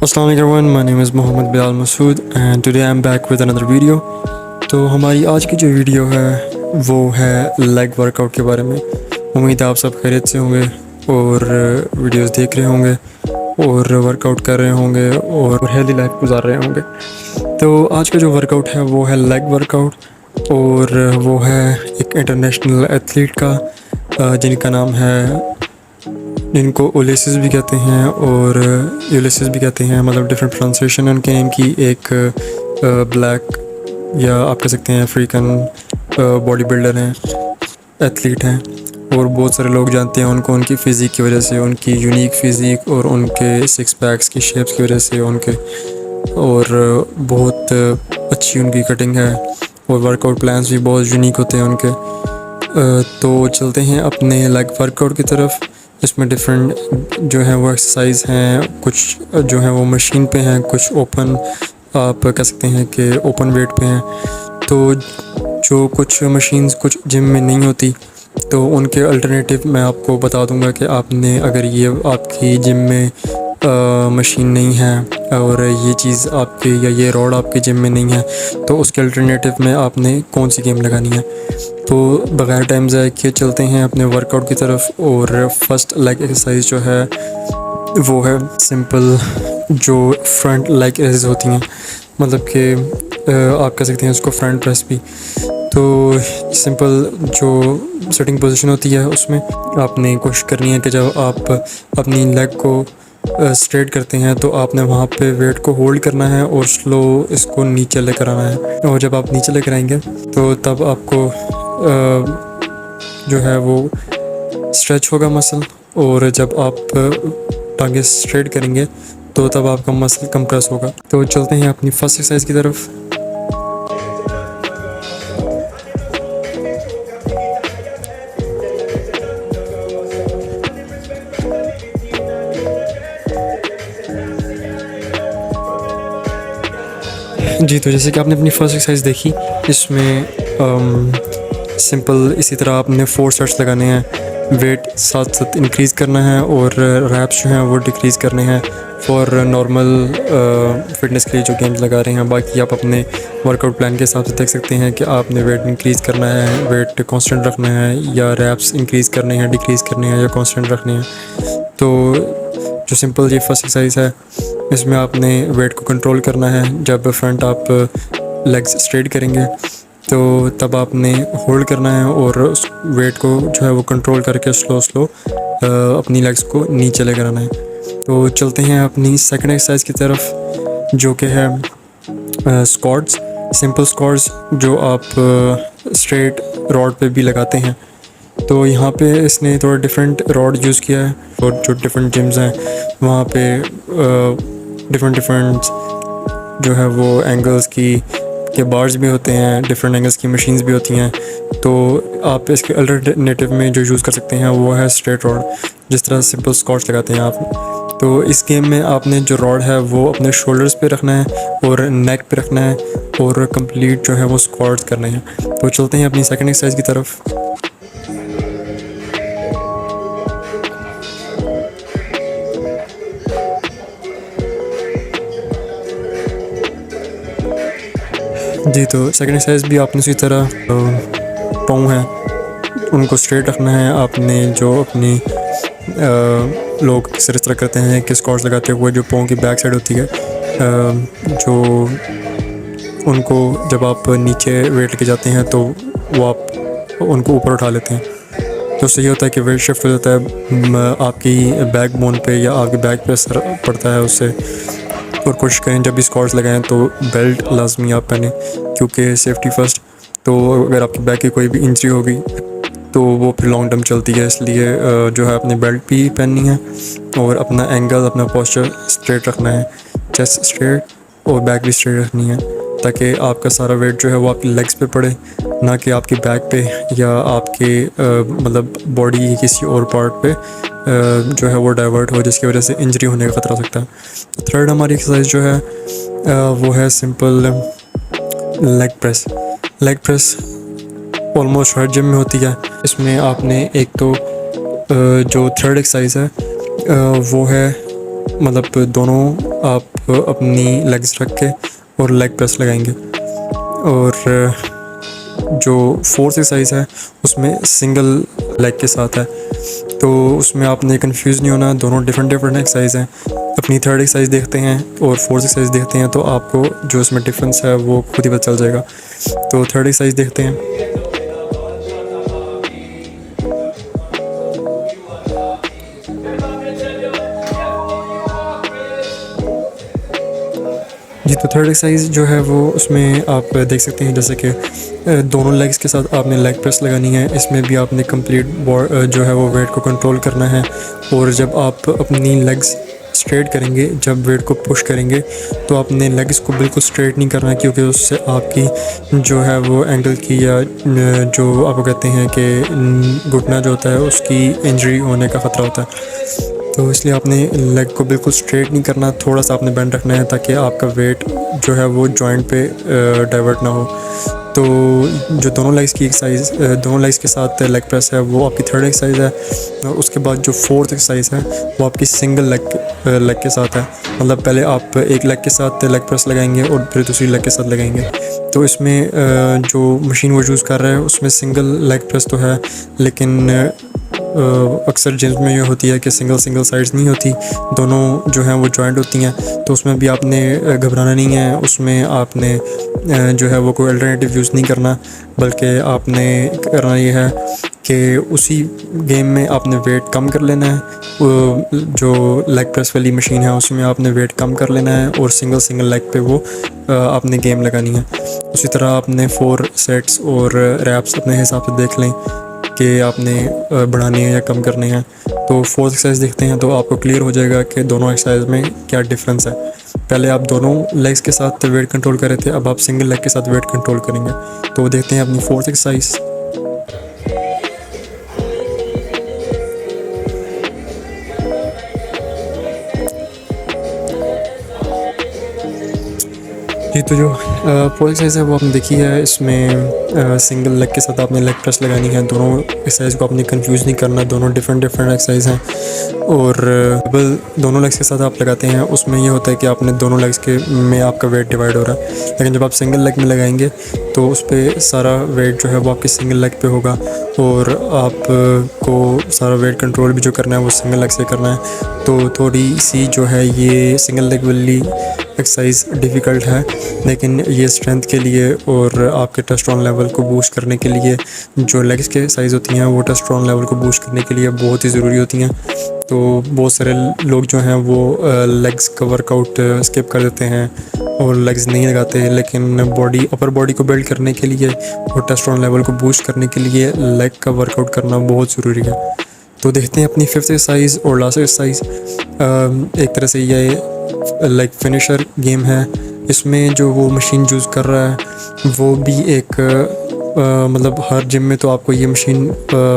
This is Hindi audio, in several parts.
Assalamu alaikum everyone, my name is Mohammed Bilal Masood and today I'm back with another video। तो हमारी आज की जो वीडियो है वो है लेग वर्कआउट के बारे में। उम्मीद है आप सब खैरियत से होंगे और वीडियोस देख रहे होंगे और वर्कआउट कर रहे होंगे और हेल्दी लाइफ गुजार रहे होंगे। तो आज का जो वर्कआउट है वो है लेग वर्कआउट और वो है एक इंटरनेशनल एथलीट का जिनका नाम है, जिनको ओलेसिस भी कहते हैं और यूलिसिस भी कहते हैं, मतलब डिफरेंट प्रोनाउंसिएशन है उनके नेम की। एक ब्लैक या आप कह सकते हैं अफ्रीकन बॉडी बिल्डर हैं, एथलीट हैं और बहुत सारे लोग जानते हैं उनको उनकी फ़िज़िक की वजह से, उनकी यूनिक फ़िज़िक और उनके सिक्स पैक्स की शेप्स की वजह से उनके, और बहुत अच्छी उनकी कटिंग है और वर्कआउट प्लान्स भी बहुत यूनिक होते हैं उनके। तो चलते हैं अपने लेग वर्कआउट की तरफ। इसमें डिफरेंट जो है वो एक्सरसाइज हैं, कुछ जो है वो मशीन पे हैं, कुछ ओपन आप कह सकते हैं कि ओपन वेट पे हैं। तो जो कुछ मशीन्स कुछ जिम में नहीं होती तो उनके अल्टरनेटिव मैं आपको बता दूंगा कि आपने, अगर ये आपकी जिम में मशीन नहीं है और ये चीज़ आपके या ये रॉड आपके जिम में नहीं है तो उसके अल्टरनेटिव में आपने कौन सी गेम लगानी है। तो बग़ैर टाइम ज़ाया किए चलते हैं अपने वर्कआउट की तरफ। और फर्स्ट लेग एक्सरसाइज जो है वो है सिंपल जो फ्रंट लेग एक्सरसाइज होती हैं, मतलब कि आप कह सकते हैं उसको फ्रंट प्रेस भी। तो सिंपल जो सेटिंग पोजीशन होती है उसमें आपने कोशिश करनी है कि जब आप अपनी लेग को स्ट्रेट करते हैं तो आपने वहाँ पे वेट को होल्ड करना है और स्लो इसको नीचे लेकर आना है। और जब आप नीचे लेकर आएंगे तो तब आपको जो है वो स्ट्रेच होगा मसल, और जब आप टांगे स्ट्रेट करेंगे तो तब आपका मसल कंप्रेस होगा। तो चलते हैं अपनी फर्स्ट एक्सरसाइज की तरफ। जी, तो जैसे कि आपने अपनी फर्स्ट एक्सरसाइज देखी, इसमें सिंपल इसी तरह आपने 4 सेट्स लगाने हैं, वेट साथ साथ इंक्रीज़ करना है और रैप्स जो हैं वो डिक्रीज़ करने हैं फॉर नॉर्मल फिटनेस के लिए जो गेम्स लगा रहे हैं। बाकी आप अपने वर्कआउट प्लान के हिसाब से देख सकते हैं कि आपने वेट इंक्रीज़ करना है, वेट कांस्टेंट रखना है, या रैप्स इंक्रीज़ करने हैं, डिक्रीज़ करने हैं, या कांस्टेंट रखने हैं। तो जो सिंपल ये फर्स्ट एक्सरसाइज है इसमें आपने वेट को कंट्रोल करना है। जब फ्रंट आप लेग्स स्ट्रेट करेंगे तो तब आपने होल्ड करना है और उस वेट को जो है वो कंट्रोल करके स्लो अपनी लेग्स को नीचे लेकर आना है। तो चलते हैं अपनी सेकंड एक्सरसाइज की तरफ जो कि है स्क्वाट्स, सिंपल स्क्वाट्स जो आप स्ट्रेट रॉड पे भी लगाते हैं। तो यहाँ पे इसने थोड़ा डिफरेंट रॉड यूज़ किया है और जो डिफरेंट जिम्स हैं वहाँ पे डिफरेंट जो है वो एंगल्स के बार्स भी होते हैं, डिफरेंट एंगल्स की मशीन्स भी होती हैं। तो आप इसके अल्टरनेटिव में जो यूज़ कर सकते हैं वो है स्ट्रेट रॉड, जिस तरह सिंपल स्क्वाट्स लगाते हैं आप। तो इस गेम में आपने जो रॉड है वो अपने शोल्डर्स पे रखना है और नेक पे रखना है और कंप्लीट जो है वो स्क्वाट्स करने हैं। तो चलते हैं अपनी सेकंड एक्सरसाइज की तरफ। जी, तो सेकंड एक्सरसाइज भी आपने उसी तरह पाँव हैं उनको स्ट्रेट रखना है। आपने जो अपनी लोग इस तरह करते हैं कि स्क्वाट्स लगाते हुए जो पाँव की बैक साइड होती है, जो उनको जब आप नीचे वेट लेके जाते हैं तो वो आप उनको ऊपर उठा लेते हैं। तो उससे ये होता है कि वेट शिफ्ट हो जाता है आपकी बैक बोन पे या आपके बैक पे असर पड़ता है उससे। और कोशिश करें जब भी स्क्वाट्स लगाएं तो बेल्ट लाजमी आप पहने, क्योंकि सेफ्टी फ़र्स्ट। तो अगर आपकी बैक की कोई भी इंजरी होगी तो वो फिर लॉन्ग टर्म चलती है, इसलिए जो है अपने बेल्ट भी पहननी है और अपना एंगल, अपना पोस्चर स्ट्रेट रखना है, चेस्ट स्ट्रेट और बैक भी स्ट्रेट रखनी है, ताकि आपका सारा वेट जो है वो आपकी लेग्स पे पड़े, ना कि आपकी बैक पे या आपके मतलब बॉडी की किसी और पार्ट पे जो है वो डाइवर्ट हो, जिसकी वजह से इंजरी होने का ख़तरा हो सकता है। तो थर्ड हमारी एक्सरसाइज जो है वो है simple leg press. Leg press almost हर जिम में होती है। इसमें आपने एक तो जो थर्ड एक्सरसाइज है वो है मतलब दोनों आप आप अपनी लेग्स रख के और लेग प्रेस लगाएंगे। और जो फोर्थ एक्सरसाइज है उसमें सिंगल लेग के साथ है, तो उसमें आपने कंफ्यूज नहीं होना, दोनों डिफरेंट एक्सरसाइज हैं। अपनी थर्ड एक्सरसाइज देखते हैं और फोर्थ एक्सरसाइज देखते हैं, तो आपको जो इसमें डिफरेंस है वो खुद ही पता चल जाएगा। तो थर्ड एक्सरसाइज देखते हैं। जी, तो थर्ड एक्सरसाइज जो है वो उसमें आप देख सकते हैं जैसे कि दोनों लेग्स के साथ आपने लेग प्रेस लगानी है। इसमें भी आपने कंप्लीट जो है वो वेट को कंट्रोल करना है। और जब आप अपनी लेग्स स्ट्रेट करेंगे, जब वेट को पुश करेंगे, तो आपने लेग्स को बिल्कुल स्ट्रेट नहीं करना, क्योंकि उससे आपकी जो है वो एंकल की या जो आपको कहते हैं कि घुटना जो होता है उसकी इंजरी होने का ख़तरा होता है। तो इसलिए आपने लेग को बिल्कुल स्ट्रेट नहीं करना, थोड़ा सा आपने बेंड रखना है ताकि आपका वेट जो है वो जॉइंट पे डाइवर्ट ना हो। तो जो दोनों लेग्स की एक्सरसाइज, दोनों लेग्स के साथ लेग प्रेस है, वो आपकी थर्ड एक्सरसाइज है। और उसके बाद जो फोर्थ एक्सरसाइज है वो आपकी सिंगल लेग के साथ है। मतलब पहले आप एक लेग के साथ लेग प्रेस लगाएंगे और फिर दूसरी लेग के साथ लगाएंगे। तो इसमें जो मशीन वो यूज़ कर रहा है उसमें सिंगल लेग प्रेस तो है, लेकिन अक्सर जिम्स में ये होती है कि सिंगल साइड्स नहीं होती, दोनों जो हैं वो जॉइंट होती हैं। तो उसमें भी आपने घबराना नहीं है, उसमें आपने जो है वो कोई अल्टरनेटिव यूज़ नहीं करना, बल्कि आपने करना ये है कि उसी गेम में आपने वेट कम कर लेना है। जो लेग प्रेस वाली मशीन है उसमें आपने वेट कम कर लेना है और सिंगल लेग पे वो आपने गेम लगानी है। उसी तरह आपने 4 सेट्स और रैप्स अपने हिसाब से देख लें कि आपने बढ़ाने हैं या कम करने हैं। तो फोर्थ एक्सरसाइज देखते हैं तो आपको क्लियर हो जाएगा कि दोनों एक्सरसाइज में क्या डिफरेंस है। पहले आप दोनों लेग्स के साथ वेट कंट्रोल कर रहे थे, अब आप सिंगल लेग के साथ वेट कंट्रोल करेंगे। तो देखते हैं अपनी फोर्थ एक्सरसाइज। जी, तो जो फोर्थ एक्सरसाइज है वो आपने देखी है, इसमें सिंगल लेग के साथ आपने लेग प्रेस लगानी है। दोनों एक्सरसाइज को आपने कंफ्यूज नहीं करना, दोनों डिफरेंट एक्सरसाइज हैं। और दोनों लेग्स के साथ आप लगाते हैं उसमें ये होता है कि आपने दोनों लेग्स के में आपका वेट डिवाइड हो रहा है, लेकिन जब आप सिंगल लेग में लगाएंगे तो उस पर सारा वेट जो है वो आपके सिंगल लेग पे होगा और आपको सारा वेट कंट्रोल भी जो करना है वो सिंगल लेग से करना है। तो थोड़ी सी जो है ये सिंगल लेग वाली एक्सरसाइज डिफ़िकल्ट है, लेकिन ये स्ट्रेंथ के लिए और आपके टेस्टोस्टेरोन लेवल को बूस्ट करने के लिए, जो लेग्स के एक्सरसाइज होती हैं वो टेस्टोस्टेरोन लेवल को बूस्ट करने के लिए बहुत ही ज़रूरी होती हैं। तो बहुत सारे लोग जो हैं वो लेग्स का वर्कआउट स्किप कर देते हैं और लेग्स नहीं लगाते, लेकिन अपर बॉडी को बिल्ड करने के लिए और टेस्टोस्टेरोन लेवल को बूस्ट करने के लिए लेग का वर्कआउट करना बहुत ज़रूरी है। तो देखते हैं अपनी फिफ्थ एक्सरसाइज और लास्ट एक्सरसाइज। एक तरह से ये लाइक फिनिशर गेम है। इसमें जो वो मशीन यूज़ कर रहा है वो भी एक मतलब हर जिम में तो आपको ये मशीन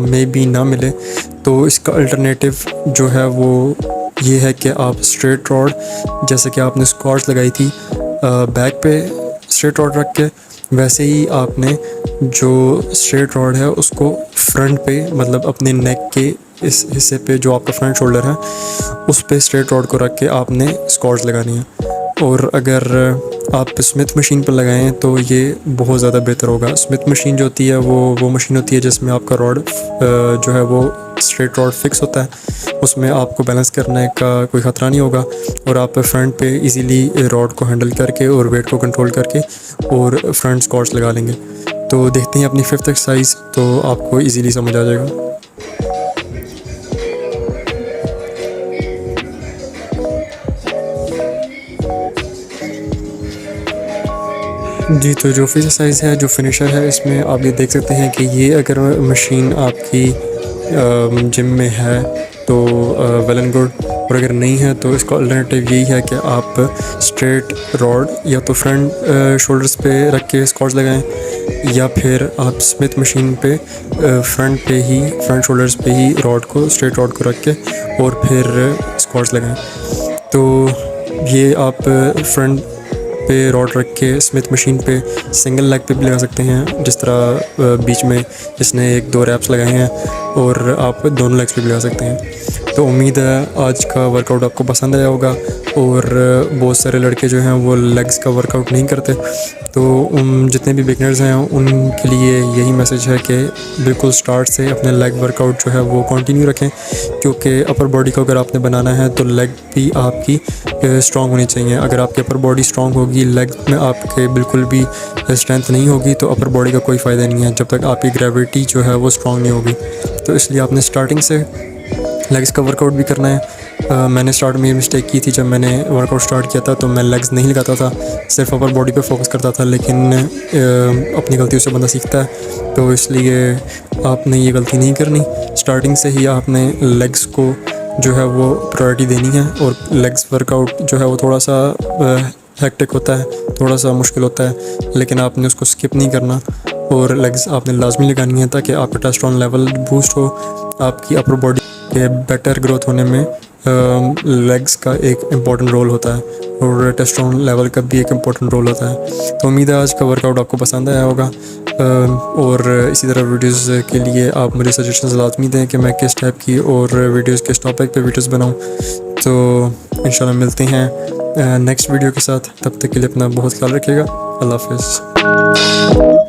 में भी ना मिले, तो इसका अल्टरनेटिव जो है वो ये है कि आप स्ट्रेट रॉड, जैसे कि आपने स्क्वाट्स लगाई थी बैक पे स्ट्रेट रॉड रख के, वैसे ही आपने जो स्ट्रेट रॉड है उसको फ्रंट पे, मतलब अपने नेक के इस हिस्से पे जो आपका फ्रंट शोल्डर है उस पे स्ट्रेट रॉड को रख के आपने स्क्वाट्स लगानी है। और अगर आप स्मिथ मशीन पर लगाएं तो ये बहुत ज़्यादा बेहतर होगा। स्मिथ मशीन जो होती है वो मशीन होती है जिसमें आपका रॉड जो है वो स्ट्रेट रॉड फिक्स होता है, उसमें आपको बैलेंस करने का कोई ख़तरा नहीं होगा और आप फ्रंट पे इजीली रॉड को हैंडल करके और वेट को कंट्रोल करके और फ्रंट स्क्वाट्स लगा लेंगे। तो देखते हैं अपनी फिफ्थ एक्सरसाइज, तो आपको इजीली समझ आ जाएगा। जी, तो जो फिफ्थ एक्सरसाइज है, जो फिनिशर है, इसमें आप ये देख सकते हैं कि ये अगर मशीन आपकी जिम में है तो वेल एंड गुड, और अगर नहीं है तो इसका अल्टरनेटिव यही है कि आप स्ट्रेट रॉड या तो फ्रंट शोल्डर्स पे रख के स्क्वाट्स लगाएं, या फिर आप स्मिथ मशीन पे फ्रंट शोल्डर्स पे ही रॉड को, स्ट्रेट रॉड को रख के और फिर स्क्वाट्स लगाएं। तो ये आप फ्रंट पे रॉड रख के स्मिथ मशीन पे सिंगल लेग पे भी लगा सकते हैं, जिस तरह बीच में इसने 1-2 रैप्स लगाए हैं, और आप दोनों लेग्स पे भी लगा सकते हैं। तो उम्मीद है आज का वर्कआउट आपको पसंद आया होगा। और बहुत सारे लड़के जो हैं वो लेग्स का वर्कआउट नहीं करते। तो जितने भी बिगनर्स हैं उनके लिए यही मैसेज है कि बिल्कुल स्टार्ट से अपने लेग वर्कआउट जो है वो कंटिन्यू रखें, क्योंकि अपर बॉडी को अगर आपने बनाना है तो लेग भी आपकी स्ट्रॉन्ग होनी चाहिए। अगर आपकी अपर बॉडी स्ट्रॉन्ग होगी, लेग में आपके बिल्कुल भी स्ट्रेंथ नहीं होगी, तो अपर बॉडी का कोई फ़ायदा नहीं है जब तक आपकी ग्रेविटी जो है वो स्ट्रॉन्ग नहीं होगी। तो इसलिए आपने स्टार्टिंग से लेग्स का वर्कआउट भी करना है। मैंने स्टार्ट में मिस्टेक की थी, जब मैंने वर्कआउट स्टार्ट किया था तो मैं लेग्स नहीं लगाता था, सिर्फ अपर बॉडी पे फोकस करता था। लेकिन अपनी गलतियों से बंदा सीखता है, तो इसलिए आपने ये गलती नहीं करनी। स्टार्टिंग से ही आपने लेग्स को जो है वो प्रायोरिटी देनी है। और लेग्स वर्कआउट जो है वो थोड़ा सा हेक्टिक होता है, थोड़ा सा मुश्किल होता है, लेकिन आपने उसको स्किप नहीं करना और लेग्स आपने लाजमी लगानी है ताकि आपका टेस्टोस्टेरोन लेवल बूस्ट हो। आपकी अपर बॉडी के बेटर ग्रोथ होने में लेग्स का एक इम्पॉर्टेंट रोल होता है और टेस्टोस्टेरोन लेवल का भी एक इम्पॉर्टेंट रोल होता है। तो उम्मीद है आज का वर्कआउट आपको पसंद आया होगा। और इसी तरह वीडियोस के लिए आप मुझे सजेशंस लाजमी दें कि मैं किस टाइप की और वीडियोस किस टॉपिक पे वीडियोस बनाऊं। तो इंशाल्लाह मिलते हैं नेक्स्ट वीडियो के साथ। तब तक के लिए अपना बहुत ख्याल रखिएगा। अल्लाह हाफ़िज़।